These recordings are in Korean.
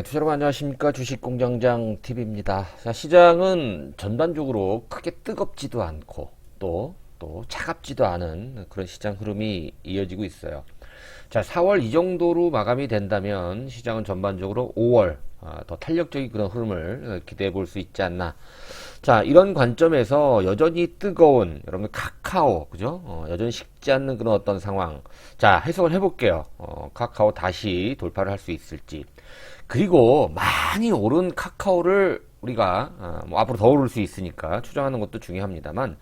네, 투자 여러분 안녕하십니까. 주식공장장 TV입니다. 자, 시장은 전반적으로 크게 뜨겁지도 않고 또 차갑지도 않은 그런 시장 흐름이 이어지고 있어요. 자, 4월 이 정도로 마감이 된다면 시장은 전반적으로 5월 더 탄력적인 그런 흐름을 기대해 볼 수 있지 않나. 자, 이런 관점에서 여전히 뜨거운 여러분 카카오, 그죠? 여전히 식지 않는 그런 어떤 상황. 자, 해석을 해볼게요. 카카오 다시 돌파를 할 수 있을지. 그리고 많이 오른 카카오를 우리가 뭐 앞으로 더 오를 수 있으니까 추정하는 것도 중요합니다만,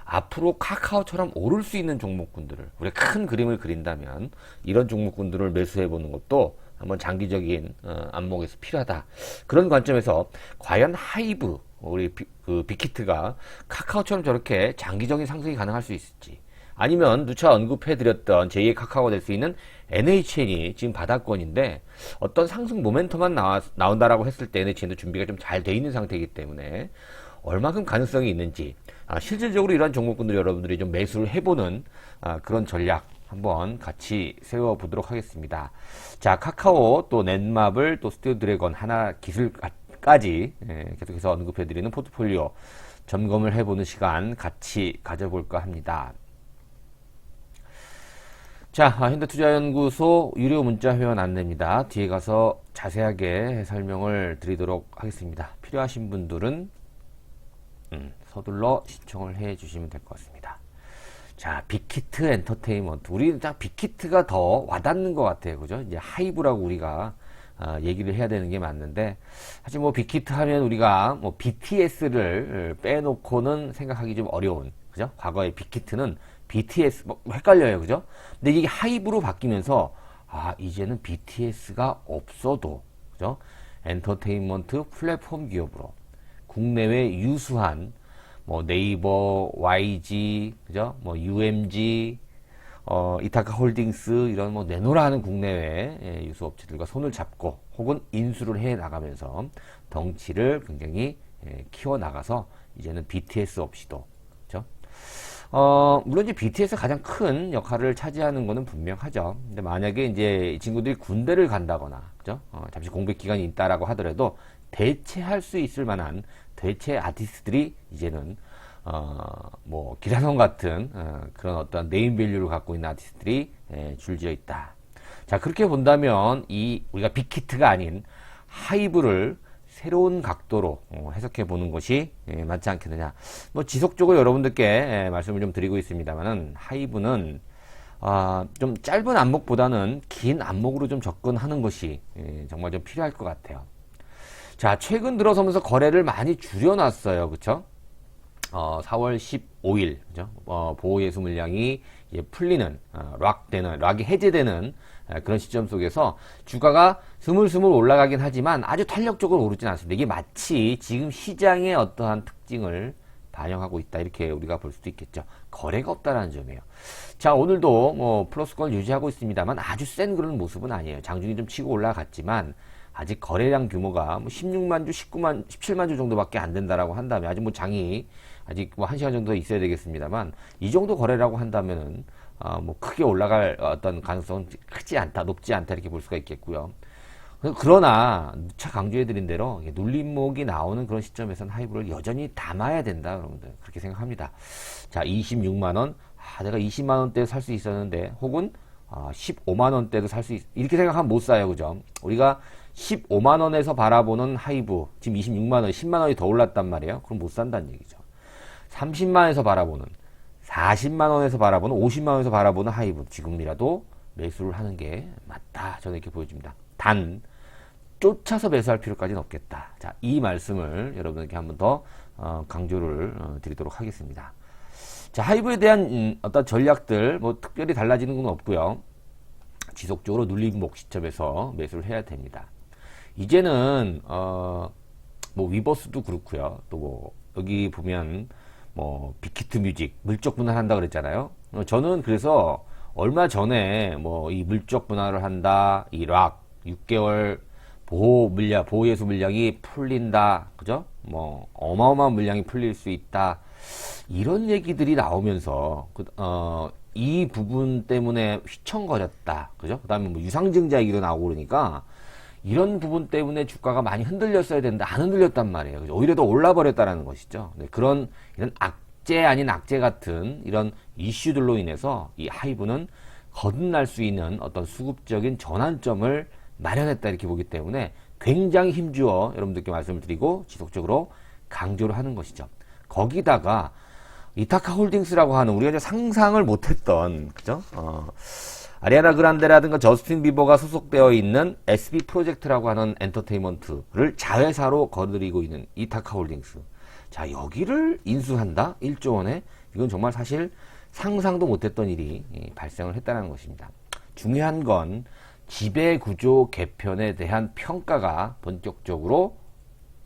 앞으로 카카오처럼 오를 수 있는 종목군들을 우리가 큰 그림을 그린다면 이런 종목군들을 매수해 보는 것도 한번 장기적인 안목에서 필요하다. 그런 관점에서 과연 하이브 우리 빅히트가 카카오처럼 저렇게 장기적인 상승이 가능할 수 있을지, 아니면 누차 언급해드렸던 제2의 카카오가 될 수 있는 NHN이 지금 바닥권인데 어떤 상승 모멘텀만 나온다라고 했을 때 NHN도 준비가 좀 잘 돼 있는 상태이기 때문에 얼마큼 가능성이 있는지, 실질적으로 이러한 종목군들 여러분들이 좀 매수를 해보는 그런 전략 한번 같이 세워보도록 하겠습니다. 자, 카카오 또 넷마블 또 스튜디오 드래곤 하나 기술까지 계속해서 언급해드리는 포트폴리오 점검을 해보는 시간 같이 가져볼까 합니다. 자, 현대투자연구소 유료 문자 회원 안내입니다. 뒤에 가서 자세하게 설명을 드리도록 하겠습니다. 필요하신 분들은 서둘러 시청을 해 주시면 될 것 같습니다. 자, 빅히트 엔터테인먼트. 우리 딱 빅히트가 더 와닿는 것 같아요. 그죠? 이제 하이브라고 우리가 얘기를 해야 되는 게 맞는데, 사실 뭐 빅히트 하면 우리가 뭐 BTS를 빼놓고는 생각하기 좀 어려운, 그죠? 과거의 빅히트는 BTS 뭐 헷갈려요. 그죠? 근데 이게 하이브로 바뀌면서 이제는 BTS가 없어도, 그죠? 엔터테인먼트 플랫폼 기업으로 국내외 유수한 뭐 네이버, YG, 그죠? 뭐 UMG, 이타카 홀딩스 이런 뭐 내노라 하는 국내외 유수 업체들과 손을 잡고 혹은 인수를 해 나가면서 덩치를 굉장히 키워 나가서 이제는 BTS 없이도, 그죠? 물론 이제 BTS 가장 큰 역할을 차지하는 것은 분명하죠. 근데 만약에 이제 이 친구들이 군대를 간다거나, 그죠? 잠시 공백 기간이 있다라고 하더라도 대체할 수 있을 만한 대체 아티스트들이 이제는 뭐 기라성 같은 그런 어떤 네임밸류를 갖고 있는 아티스트들이 줄지어 있다. 자, 그렇게 본다면 이 우리가 빅히트가 아닌 하이브를 새로운 각도로 해석해 보는 것이 맞지 않겠느냐. 뭐 지속적으로 여러분들께 말씀을 좀 드리고 있습니다만은 하이브는 좀 짧은 안목보다는 긴 안목으로 좀 접근하는 것이 정말 좀 필요할 것 같아요. 자, 최근 들어서면서 거래를 많이 줄여놨어요. 그쵸? 4월 15일, 그죠? 보호예수 물량이 풀리는, 락이 해제되는 그런 시점 속에서 주가가 스물스물 올라가긴 하지만 아주 탄력적으로 오르진 않습니다. 이게 마치 지금 시장의 어떠한 특징을 반영하고 있다. 이렇게 우리가 볼 수도 있겠죠. 거래가 없다라는 점이에요. 자, 오늘도 뭐 플러스권을 유지하고 있습니다만 아주 센 그런 모습은 아니에요. 장중이 좀 치고 올라갔지만 아직 거래량 규모가 뭐 16만 주, 19만, 17만 주 정도밖에 안 된다라고 한다면, 아직 뭐 장이 아직 뭐 1시간 정도 있어야 되겠습니다만, 이 정도 거래라고 한다면은 뭐 크게 올라갈 어떤 가능성은 크지 않다, 높지 않다 이렇게 볼 수가 있겠고요. 그러나 누차 강조해드린 대로 눌림목이 나오는 그런 시점에서는 하이브를 여전히 담아야 된다, 여러분들 그렇게 생각합니다. 자, 26만 원, 내가 20만 원대 살 수 있었는데, 혹은 15만 원대도 살 수 이렇게 생각하면 못 사요, 그죠? 우리가 15만 원에서 바라보는 하이브, 지금 26만 원, 10만 원이 더 올랐단 말이에요. 그럼 못 산다는 얘기죠. 30만 원에서 바라보는, 40만 원에서 바라보는, 50만 원에서 바라보는 하이브, 지금이라도 매수를 하는 게 맞다. 저는 이렇게 보여집니다. 단, 쫓아서 매수할 필요까지는 없겠다. 자, 이 말씀을 여러분에게 한번 더 강조를 드리도록 하겠습니다. 자, 하이브에 대한 어떤 전략들, 뭐 특별히 달라지는 건 없고요. 지속적으로 눌림목 시점에서 매수를 해야 됩니다. 이제는 뭐 위버스도 그렇고요. 또 뭐 여기 보면 뭐 빅히트 뮤직 물적 분할한다 그랬잖아요. 저는 그래서 얼마 전에 뭐 이 물적 분할을 한다, 이 락 6개월 보호예수 물량이 풀린다, 그죠? 뭐 어마어마한 물량이 풀릴 수 있다, 이런 얘기들이 나오면서 이 부분 때문에 휘청거렸다, 그죠? 그 다음에 뭐 유상증자 얘기도 나오고 그러니까 이런 부분 때문에 주가가 많이 흔들렸어야 되는데 안 흔들렸단 말이에요. 그죠? 오히려 더 올라버렸다는 것이죠. 네, 그런 이런 악재 아닌 악재 같은 이런 이슈들로 인해서 이 하이브는 거듭날 수 있는 어떤 수급적인 전환점을 마련했다 이렇게 보기 때문에 굉장히 힘주어 여러분들께 말씀을 드리고 지속적으로 강조를 하는 것이죠. 거기다가 이타카홀딩스라고 하는 우리가 이제 상상을 못했던 그죠? 아리아나 그란데라든가 저스틴 비버가 소속되어 있는 SB 프로젝트라고 하는 엔터테인먼트를 자회사로 거느리고 있는 이타카홀딩스. 자, 여기를 인수한다? 1조 원에? 이건 정말 사실 상상도 못했던 일이 발생을 했다는 것입니다. 중요한 건 지배구조 개편에 대한 평가가 본격적으로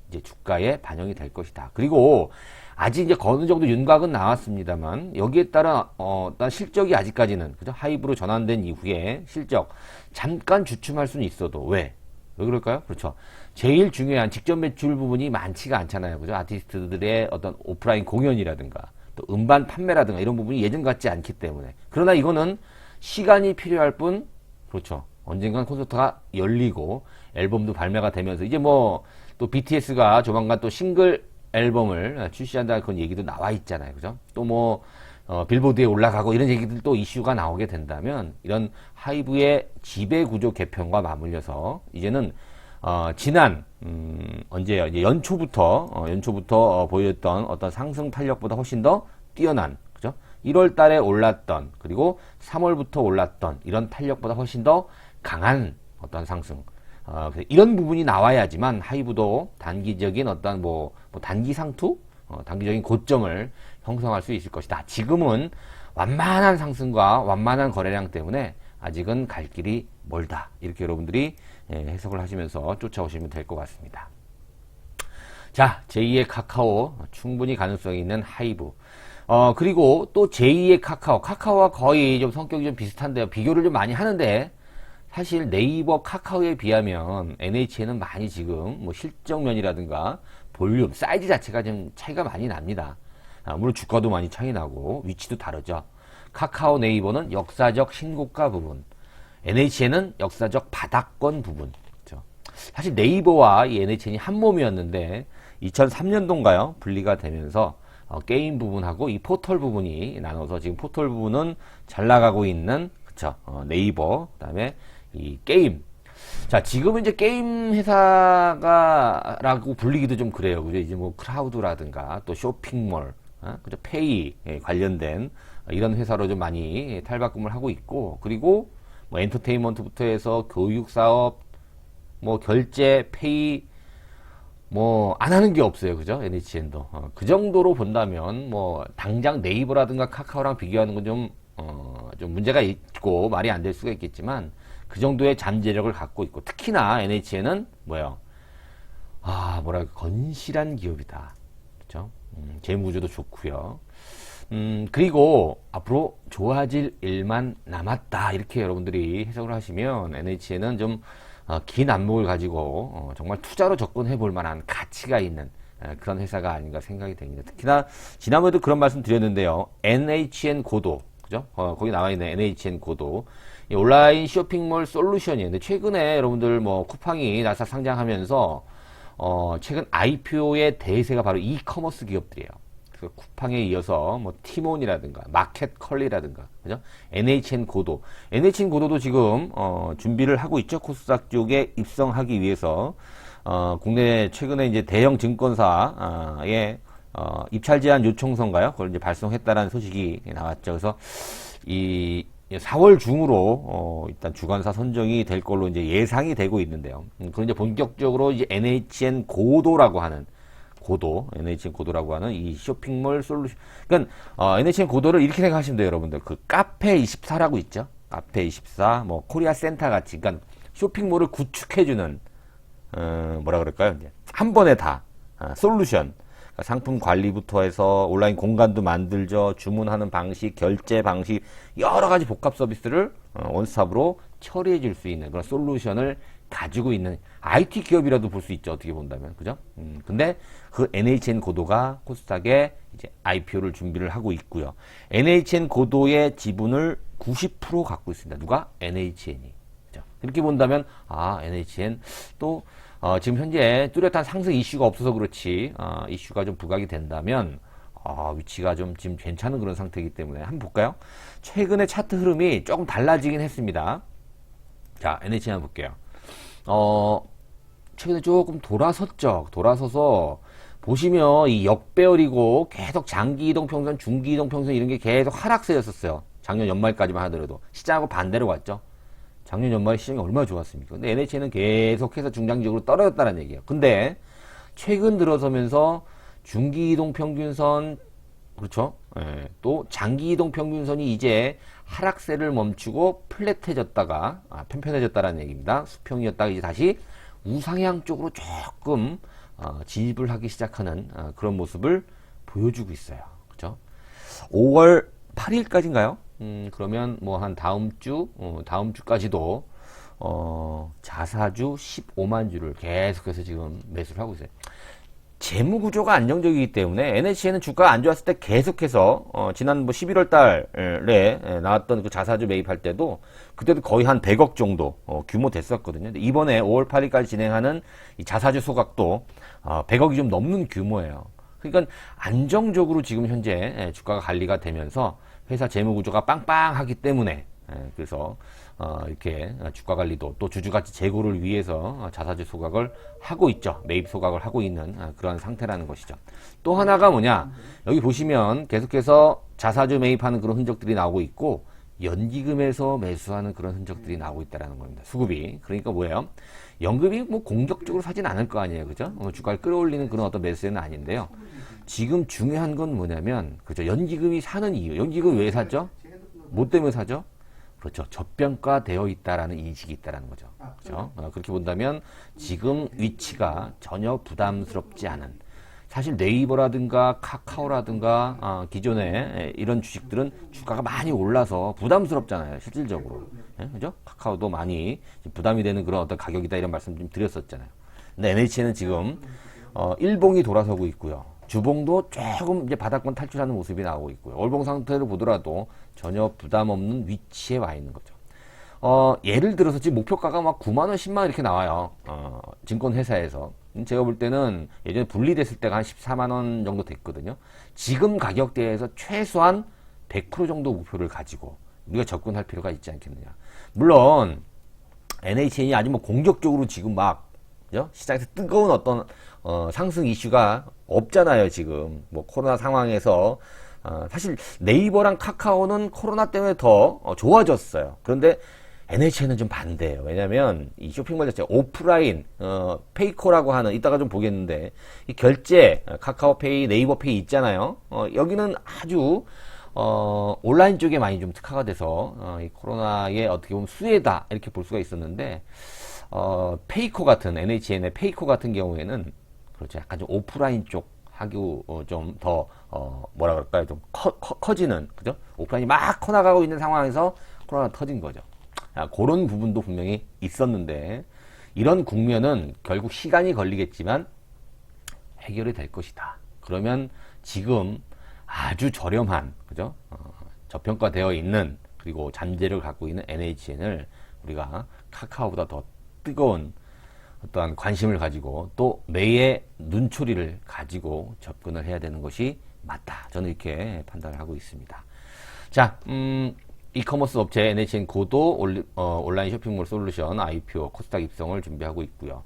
이제 주가에 반영이 될 것이다. 그리고 아직 이제 어느 정도 윤곽은 나왔습니다만 여기에 따른 어떤 실적이 아직까지는 그죠? 하이브로 전환된 이후에 실적 잠깐 주춤할 수는 있어도 왜 그럴까요? 그렇죠. 제일 중요한 직접 매출 부분이 많지가 않잖아요. 그죠? 아티스트들의 어떤 오프라인 공연이라든가 또 음반 판매라든가 이런 부분이 예전 같지 않기 때문에 그러나 이거는 시간이 필요할 뿐 그렇죠. 언젠간 콘서트가 열리고 앨범도 발매가 되면서 이제 뭐 또 BTS가 조만간 또 싱글 앨범을 출시한다 그런 얘기도 나와 있잖아요. 그죠? 또 뭐 빌보드에 올라가고 이런 얘기들 또 이슈가 나오게 된다면 이런 하이브의 지배 구조 개편과 맞물려서 이제는 지난 언제요? 이제 연초부터 보였던 어떤 상승 탄력보다 훨씬 더 뛰어난 그죠? 1월 달에 올랐던 그리고 3월부터 올랐던 이런 탄력보다 훨씬 더 강한 어떤 상승 이런 부분이 나와야지만 하이브도 단기적인 어떤 뭐 단기 상투, 단기적인 고점을 형성할 수 있을 것이다. 지금은 완만한 상승과 완만한 거래량 때문에 아직은 갈 길이 멀다. 이렇게 여러분들이 해석을 하시면서 쫓아오시면 될 것 같습니다. 자, 제2의 카카오 충분히 가능성이 있는 하이브. 그리고 또 제2의 카카오와 거의 좀 성격이 좀 비슷한데요. 비교를 좀 많이 하는데 사실 네이버 카카오에 비하면 NHN은 많이 지금 뭐 실적면이라든가 볼륨, 사이즈 자체가 좀 차이가 많이 납니다. 물론 주가도 많이 차이 나고 위치도 다르죠. 카카오 네이버는 역사적 신고가 부분, NHN은 역사적 바닥권 부분. 그렇죠? 사실 네이버와 이 NHN이 한 몸이었는데 2003년도인가요? 분리가 되면서 게임 부분하고 이 포털 부분이 나눠서 지금 포털 부분은 잘 나가고 있는 그쵸? 네이버 그다음에 이 게임. 자, 지금은 이제 게임 회사가라고 불리기도 좀 그래요. 그죠? 이제 뭐 크라우드라든가 또 쇼핑몰, 그죠? 페이 관련된 이런 회사로 좀 많이 탈바꿈을 하고 있고, 그리고 뭐 엔터테인먼트부터 해서 교육 사업, 뭐 결제, 페이, 뭐 안 하는 게 없어요. 그죠? NHN도. 그 정도로 본다면 뭐 당장 네이버라든가 카카오랑 비교하는 건 좀 문제가 있고 말이 안 될 수가 있겠지만 그 정도의 잠재력을 갖고 있고 특히나 NHN은 뭐예요? 뭐랄까 건실한 기업이다. 그렇죠? 재무구조도 좋고요. 그리고 앞으로 좋아질 일만 남았다. 이렇게 여러분들이 해석을 하시면 NHN은 좀 긴 안목을 가지고 정말 투자로 접근해 볼 만한 가치가 있는 그런 회사가 아닌가 생각이 됩니다. 특히나 지난번에도 그런 말씀 드렸는데요. NHN 고도 그죠? 거기 나와 있는 NHN 고도 이 온라인 쇼핑몰 솔루션이에요. 근데 최근에 여러분들 뭐 쿠팡이 나사 상장하면서 최근 IPO의 대세가 바로 이커머스 기업들이에요. 그래서 쿠팡에 이어서 뭐 티몬이라든가 마켓컬리라든가 그죠? NHN 고도도 지금 준비를 하고 있죠. 코스닥 쪽에 입성하기 위해서 국내 최근에 이제 대형 증권사에 입찰 제한 요청서인가요? 그걸 이제 발송했다라는 소식이 나왔죠. 그래서 이 4월 중으로 일단 주관사 선정이 될 걸로 이제 예상이 되고 있는데요. 그럼 이제 본격적으로 이제 NHN 고도라고 하는 NHN 고도라고 하는 이 쇼핑몰 솔루션. 그러니까 NHN 고도를 이렇게 생각하시면 돼요, 여러분들. 그 카페24라고 있죠. 카페24, 뭐 코리아 센터 같이, 그러니까 쇼핑몰을 구축해주는 뭐라 그럴까요? 이제 한 번에 다 솔루션. 상품 관리부터 해서 온라인 공간도 만들죠. 주문하는 방식, 결제 방식, 여러 가지 복합 서비스를 원스톱으로 처리해 줄 수 있는 그런 솔루션을 가지고 있는 IT 기업이라도 볼 수 있죠. 어떻게 본다면. 그죠? 근데 그 NHN 고도가 코스닥에 이제 IPO를 준비를 하고 있고요. NHN 고도의 지분을 90% 갖고 있습니다. 누가? NHN이. 그죠? 이렇게 본다면 NHN 또 지금 현재 뚜렷한 상승 이슈가 없어서 그렇지 이슈가 좀 부각이 된다면 위치가 좀 지금 괜찮은 그런 상태이기 때문에 한번 볼까요? 최근에 차트 흐름이 조금 달라지긴 했습니다. 자, NHN 한번 볼게요. 최근에 조금 돌아섰죠. 돌아서서 보시면 이 역배열이고 계속 장기 이동 평선, 중기 이동 평선 이런 게 계속 하락세였었어요. 작년 연말까지만 하더라도 시장하고 반대로 갔죠. 작년 연말에 시장이 얼마나 좋았습니까? 근데 NHN은 계속해서 중장기적으로 떨어졌다는 얘기예요. 근데 최근 들어서면서 중기 이동 평균선, 그렇죠? 예, 또 장기 이동 평균선이 이제 하락세를 멈추고 플랫해졌다가 편편해졌다라는 얘기입니다. 수평이었다가 이제 다시 우상향 쪽으로 조금 진입을 하기 시작하는 그런 모습을 보여주고 있어요. 그렇죠? 5월 8일까지인가요? 그러면 뭐 한 다음 주까지도 자사주 15만 주를 계속해서 지금 매수를 하고 있어요. 재무 구조가 안정적이기 때문에 NHN은 주가가 안 좋았을 때 계속해서 지난 뭐 11월 달에 나왔던 그 자사주 매입할 때도 그때도 거의 한 100억 정도 규모 됐었거든요. 근데 이번에 5월 8일까지 진행하는 이 자사주 소각도 100억이 좀 넘는 규모예요. 그러니까 안정적으로 지금 현재 주가가 관리가 되면서 회사 재무 구조가 빵빵하기 때문에 그래서 이렇게 주가 관리도 또 주주가치 제고를 위해서 자사주 소각을 하고 있죠. 매입 소각을 하고 있는 그런 상태라는 것이죠. 또 하나가 뭐냐, 여기 보시면 계속해서 자사주 매입하는 그런 흔적들이 나오고 있고 연기금에서 매수하는 그런 흔적들이 나오고 있다는 겁니다. 수급이. 그러니까 뭐예요? 연금이 뭐 공격적으로 사진 않을 거 아니에요. 그죠? 주가를 끌어올리는 그런 어떤 매수는 아닌데요. 지금 중요한 건 뭐냐면, 그죠? 연기금이 사는 이유. 연기금 왜 사죠? 뭐 때문에 사죠? 그렇죠. 저평가되어 있다라는 인식이 있다라는 거죠. 그렇죠? 그렇게 본다면 지금 위치가 전혀 부담스럽지 않은, 사실 네이버라든가 카카오라든가 기존에 이런 주식들은 주가가 많이 올라서 부담스럽잖아요. 실질적으로. 그죠? 카카오도 많이 부담이 되는 그런 어떤 가격이다 이런 말씀 좀 드렸었잖아요. 근데 NHN은 지금 일봉이 돌아서고 있고요. 주봉도 조금 이제 바닥권 탈출하는 모습이 나오고 있고요. 월봉 상태를 보더라도 전혀 부담 없는 위치에 와 있는 거죠. 예를 들어서 지금 목표가가 막 9만원, 10만원 이렇게 나와요. 증권회사에서. 제가 볼 때는 예전에 분리됐을 때가 한 14만원 정도 됐거든요. 지금 가격대에서 최소한 100% 정도 목표를 가지고 우리가 접근할 필요가 있지 않겠느냐. 물론, NHN이 아주 뭐 공격적으로 지금 막, 그죠? 시장에서 뜨거운 어떤, 상승 이슈가 없잖아요, 지금. 뭐 코로나 상황에서. 사실 네이버랑 카카오는 코로나 때문에 더 좋아졌어요. 그런데 NHN은 좀 반대예요. 왜냐면 이 쇼핑몰 자체가 오프라인 페이코라고 하는, 이따가 좀 보겠는데 이 결제 카카오페이, 네이버페이 있잖아요. 여기는 아주 온라인 쪽에 많이 좀 특화가 돼서 이 코로나의 어떻게 보면 수혜다 이렇게 볼 수가 있었는데 페이코 같은 NHN의 페이코 같은 경우에는 그렇죠. 약간 좀 오프라인 쪽 하고 좀 더 뭐라 그럴까요? 좀 커지는, 그죠? 오프라인이 막 커나가고 있는 상황에서 코로나 터진 거죠. 그런 부분도 분명히 있었는데 이런 국면은 결국 시간이 걸리겠지만 해결이 될 것이다. 그러면 지금 아주 저렴한, 그죠? 저평가되어 있는 그리고 잠재력을 갖고 있는 NHN을 우리가 카카오보다 더 뜨거운 어떠한 관심을 가지고 또 매의 눈초리를 가지고 접근을 해야 되는 것이 맞다. 저는 이렇게 판단을 하고 있습니다. 자, 이커머스 업체 NHN 고도 온라인 쇼핑몰 솔루션 IPO 코스닥 입성을 준비하고 있고요.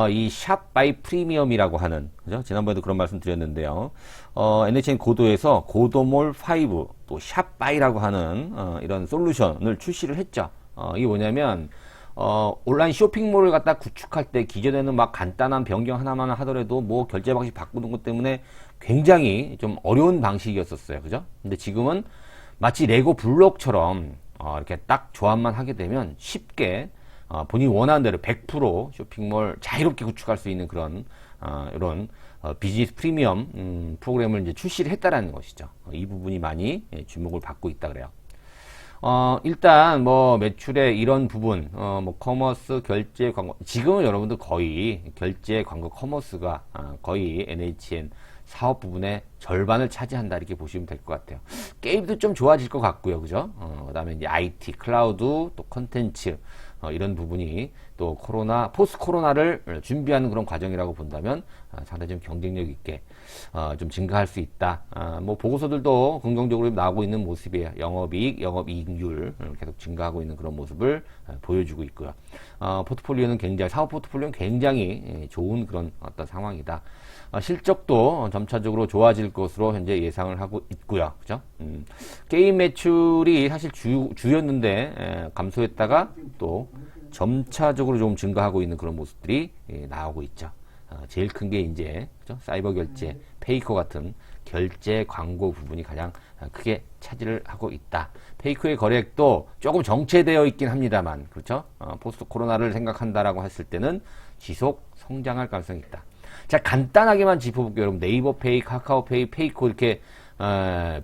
이 샵 바이 프리미엄이라고 하는, 그죠? 지난번에도 그런 말씀 드렸는데요. NHN 고도에서 고도몰 5 또 샵 바이라고 하는 이런 솔루션을 출시를 했죠. 이게 뭐냐면 온라인 쇼핑몰을 갖다 구축할 때 기존에는 막 간단한 변경 하나만 하더라도 뭐 결제 방식 바꾸는 것 때문에 굉장히 좀 어려운 방식이었었어요. 그죠? 근데 지금은 마치 레고 블록처럼 이렇게 딱 조합만 하게 되면 쉽게 본인이 원하는 대로 100% 쇼핑몰 자유롭게 구축할 수 있는 그런 이런 비즈니스 프리미엄 프로그램을 이제 출시를 했다라는 것이죠. 이 부분이 많이 주목을 받고 있다 그래요. 일단 뭐 매출의 이런 부분, 뭐 커머스, 결제, 광고, 지금은 여러분들 거의 결제, 광고, 커머스가 거의 NHN 사업 부분의 절반을 차지한다 이렇게 보시면 될 것 같아요. 게임도 좀 좋아질 것 같고요, 그죠? 그다음에 이제 IT, 클라우드, 또 컨텐츠, 이런 부분이 또 포스트 코로나를 준비하는 그런 과정이라고 본다면 상당히 좀 경쟁력 있게 좀 증가할 수 있다. 뭐 보고서들도 긍정적으로 나오고 있는 모습이에요. 영업이익, 영업이익률 계속 증가하고 있는 그런 모습을 보여주고 있고요. 포트폴리오는 사업 포트폴리오는 굉장히 좋은 그런 어떤 상황이다. 실적도 점차적으로 좋아질 것으로 현재 예상을 하고 있고요. 그죠? 게임 매출이 사실 주였는데 감소했다가 또 점차적으로 좀 증가하고 있는 그런 모습들이 나오고 있죠. 제일 큰 게 이제 그죠? 사이버 결제, 페이커 같은 결제 광고 부분이 가장 크게 차지를 하고 있다. 페이커의 거래액도 조금 정체되어 있긴 합니다만, 그렇죠? 포스트 코로나를 생각한다라고 했을 때는 지속 성장할 가능성이 있다. 자, 간단하게만 짚어볼게요. 여러분, 네이버페이, 카카오페이, 페이커 이렇게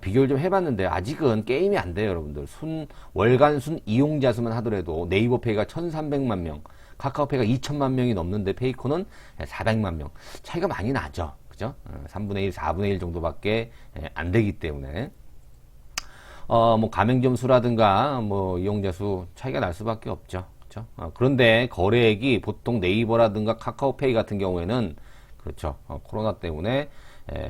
비교를 좀 해봤는데 아직은 게임이 안 돼요, 여러분들. 월간 순 이용자 수만 하더라도 네이버페이가 1,300만 명, 카카오페이가 2천만 명이 넘는데 페이커는 400만 명. 차이가 많이 나죠. 그죠? 3분의 1, 4분의 1 정도밖에 안 되기 때문에. 뭐 가맹점 수라든가 뭐 이용자 수 차이가 날 수밖에 없죠. 그렇죠? 그런데 거래액이 보통 네이버라든가 카카오페이 같은 경우에는 그렇죠. 코로나 때문에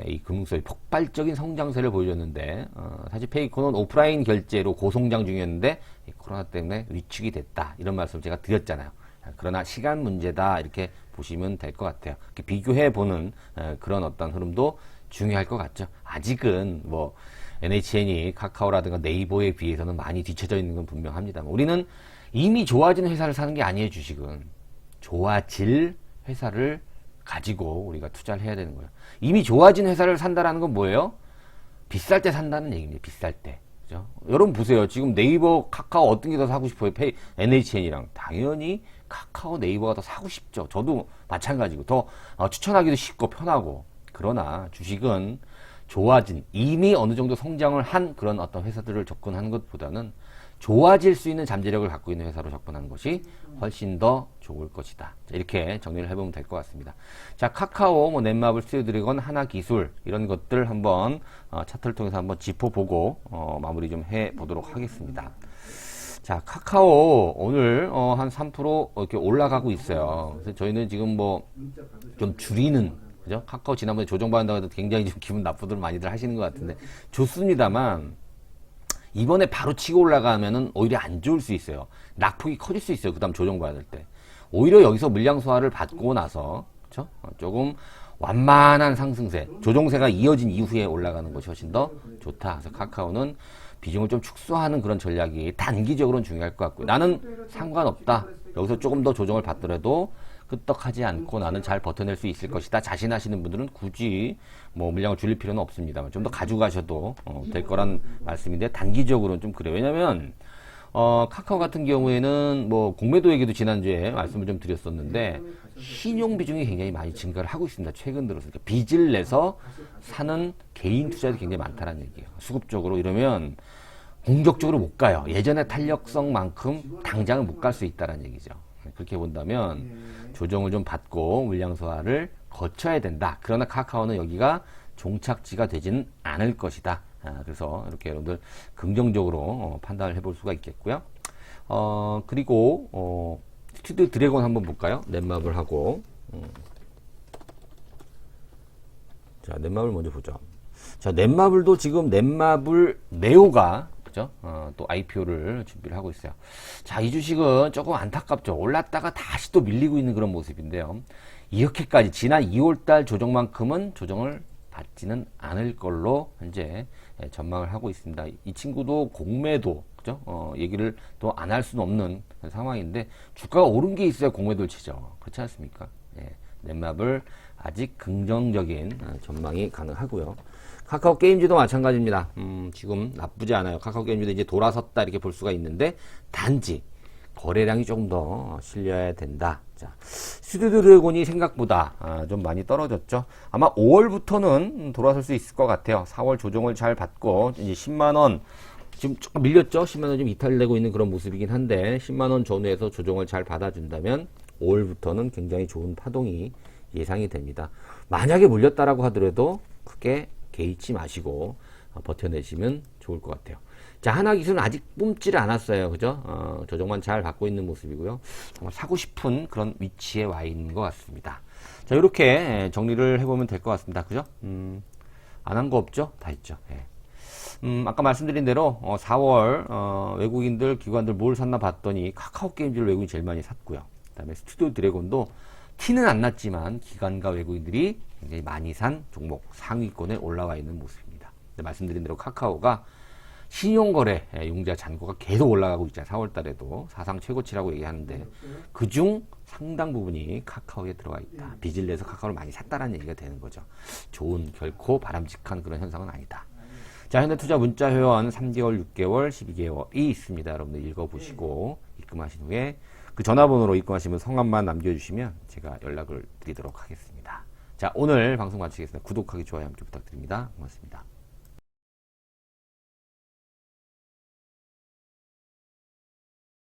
이 금융수의 폭발적인 성장세를 보여줬는데 사실 페이커는 오프라인 결제로 고성장 중이었는데 코로나 때문에 위축이 됐다. 이런 말씀 제가 드렸잖아요. 그러나 시간 문제다 이렇게 보시면 될 것 같아요. 비교해보는 그런 어떤 흐름도 중요할 것 같죠. 아직은 뭐 NHN이 카카오라든가 네이버에 비해서는 많이 뒤쳐져 있는 건 분명합니다만 우리는 이미 좋아지는 회사를 사는 게 아니에요. 주식은 좋아질 회사를 가지고 우리가 투자를 해야 되는 거예요. 이미 좋아진 회사를 산다라는 건 뭐예요? 비쌀 때 산다는 얘기입니다. 비쌀 때. 그죠? 여러분 보세요. 지금 네이버, 카카오 어떤 게 더 사고 싶어요? NHN이랑. 당연히 카카오, 네이버가 더 사고 싶죠. 저도 마찬가지고. 더 추천하기도 쉽고 편하고. 그러나 주식은 좋아진, 이미 어느 정도 성장을 한 그런 어떤 회사들을 접근하는 것보다는 좋아질 수 있는 잠재력을 갖고 있는 회사로 접근하는 것이 훨씬 더 좋을 것이다. 자, 이렇게 정리를 해보면 될 것 같습니다. 자, 카카오, 뭐 넷마블, 스튜디오드래곤, 하나기술 이런 것들 한번 차트를 통해서 한번 짚어보고 마무리 좀 해보도록 하겠습니다. 자, 카카오 오늘 한 3% 이렇게 올라가고 있어요. 그래서 저희는 지금 뭐 좀 줄이는 그죠? 카카오 지난번에 조정받는다고 해도 굉장히 좀 기분 나쁘들 많이들 하시는 것 같은데 좋습니다만 이번에 바로 치고 올라가면은 오히려 안 좋을 수 있어요. 낙폭이 커질 수 있어요. 그 다음 조정받을 때. 오히려 여기서 물량 소화를 받고 나서, 그쵸? 조금 완만한 상승세, 조정세가 이어진 이후에 올라가는 것이 훨씬 더 좋다. 그래서 카카오는 비중을 좀 축소하는 그런 전략이 단기적으로는 중요할 것 같고요. 나는 상관없다. 여기서 조금 더 조정을 받더라도 끄떡하지 않고 나는 잘 버텨낼 수 있을 것이다. 자신하시는 분들은 굳이 뭐 물량을 줄일 필요는 없습니다만 좀 더 가져가셔도 될 거란 말씀인데 단기적으로는 좀 그래요. 왜냐면 카카오 같은 경우에는 뭐 공매도 얘기도 지난주에 말씀을 좀 드렸었는데 신용 비중이 굉장히 많이 증가를 하고 있습니다. 최근 들어서. 그러니까 빚을 내서 사는 개인 투자도 굉장히 많다는 얘기예요. 수급적으로 이러면 공격적으로 못 가요. 예전의 탄력성만큼 당장은 못 갈 수 있다는 얘기죠. 그렇게 본다면 조정을 좀 받고 물량 소화를 거쳐야 된다. 그러나 카카오는 여기가 종착지가 되지는 않을 것이다. 그래서 이렇게 여러분들 긍정적으로 판단을 해볼 수가 있겠고요. 그리고 스튜디오 드래곤 한번 볼까요? 넷마블 하고 자, 넷마블 먼저 보죠. 자, 넷마블도 지금 넷마블 네오가 그죠? 또 IPO를 준비를 하고 있어요. 자, 이 주식은 조금 안타깝죠. 올랐다가 다시 또 밀리고 있는 그런 모습인데요. 이렇게까지 지난 2월달 조정만큼은 조정을 받지는 않을 걸로 현재 전망을 하고 있습니다. 이 친구도 공매도 그죠? 얘기를 또 안 할 수는 없는 상황인데 주가가 오른 게 있어야 공매도를 치죠. 그렇지 않습니까? 예, 넷마블 아직 긍정적인 전망이 가능하고요. 카카오 게임즈도 마찬가지입니다. 지금 나쁘지 않아요. 카카오 게임즈도 이제 돌아섰다 이렇게 볼 수가 있는데 단지 거래량이 조금 더 실려야 된다. 자, 스튜디오 드래곤이 생각보다 좀 많이 떨어졌죠. 아마 5월부터는 돌아설 수 있을 것 같아요. 4월 조정을 잘 받고 이제 10만 원 지금 조금 밀렸죠. 10만 원 좀 이탈되고 있는 그런 모습이긴 한데 10만 원 전후에서 조정을 잘 받아준다면 5월부터는 굉장히 좋은 파동이 예상이 됩니다. 만약에 물렸다라고 하더라도 크게 개의치 마시고 버텨내시면 좋을 것 같아요. 자, 하나기술은 아직 뿜지를 않았어요. 그죠? 조정만 잘 받고 있는 모습이고요. 정말 사고 싶은 그런 위치에 와 있는 것 같습니다. 자, 이렇게 정리를 해보면 될 것 같습니다. 그죠? 안 한 거 없죠? 다 있죠. 예. 아까 말씀드린 대로 4월 외국인들 기관들 뭘 샀나 봤더니 카카오 게임즈를 외국인이 제일 많이 샀고요. 그다음에 스튜디오 드래곤도 티는 안 났지만 기관과 외국인들이 굉장히 많이 산 종목 상위권에 올라와 있는 모습입니다. 말씀드린 대로 카카오가 신용거래 융자 잔고가 계속 올라가고 있잖아요. 4월 달에도 사상 최고치라고 얘기하는데 그중 상당 부분이 카카오에 들어가 있다. 빚을 내서 카카오를 많이 샀다는 얘기가 되는 거죠. 좋은 결코 바람직한 그런 현상은 아니다. 자, 현대투자 문자 회원 3개월, 6개월, 12개월이 있습니다. 여러분들 읽어보시고 입금하신 후에 그 전화번호로 입금하시면 성함만 남겨주시면 제가 연락을 드리도록 하겠습니다. 자, 오늘 방송 마치겠습니다. 구독하기, 좋아요 함께 부탁드립니다. 고맙습니다.